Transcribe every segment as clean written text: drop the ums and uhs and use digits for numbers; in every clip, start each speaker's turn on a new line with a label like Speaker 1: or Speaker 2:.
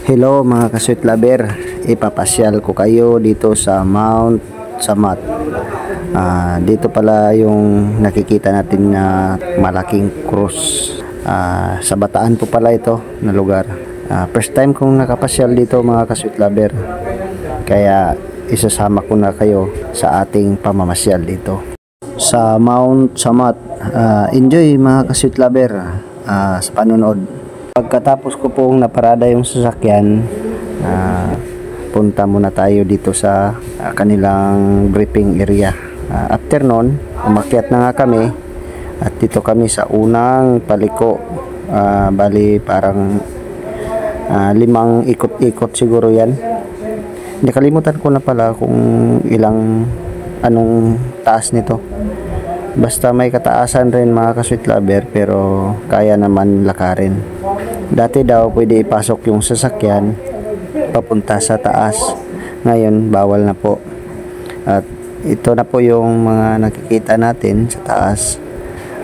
Speaker 1: Hello mga ka-sweet lover, ipapasyal ko kayo dito sa Mount Samat. Dito pala yung nakikita natin na malaking cross. Sa Bataan po pala ito na lugar. First time kong nakapasyal dito mga ka-sweet lover, kaya isasama ko na kayo sa ating pamamasyal dito sa Mount Samat. Enjoy mga ka-sweet lover sa panonood. Pagkatapos ko pong naparada yung sasakyan, punta muna tayo dito sa kanilang briefing area. After nun, umakyat na nga kami at dito kami sa unang paliko. Bali parang 5 ikot-ikot siguro yan. Nakalimutan ko na pala kung anong taas nito. Basta may kataasan rin mga ka-sweet lover, pero kaya naman lakarin. Dati daw pwede ipasok yung sasakyan papunta sa taas. Ngayon bawal na po. At ito na po yung mga nakikita natin sa taas.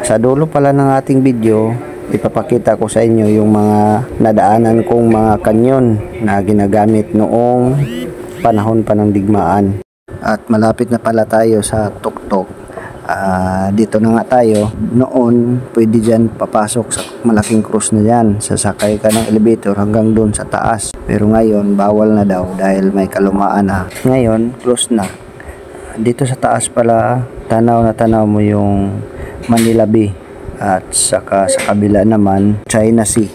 Speaker 1: Sa dulo pala ng ating video, ipapakita ko sa inyo yung mga nadaanan kong mga kanyon na ginagamit noong panahon pa ng digmaan. At malapit na pala tayo sa tuktok. Dito na nga tayo. Noon pwede dyan papasok sa malaking cross na dyan, sasakay ka ng elevator hanggang doon sa taas, pero ngayon bawal na daw dahil may kalumaan na. Ngayon close na. Dito sa taas pala tanaw na tanaw mo yung Manila Bay, at saka sa kabila naman China Sea.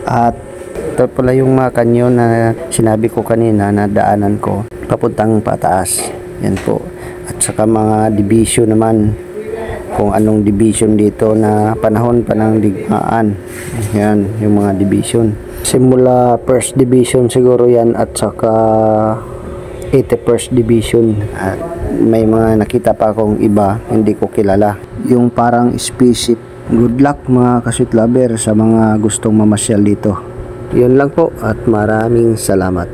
Speaker 1: At ito pala yung mga kanyon na sinabi ko kanina na daanan ko papuntang pataas. Yan po. At saka mga division naman, kung anong division dito na panahon pa ng digmaan. Yan yung mga division. Simula first division siguro yan, at saka 81st division. At may mga nakita pa akong iba hindi ko kilala, yung parang spaceship. Good luck mga ka-sweet lover sa mga gustong mamasyal dito. Yun lang po at maraming salamat.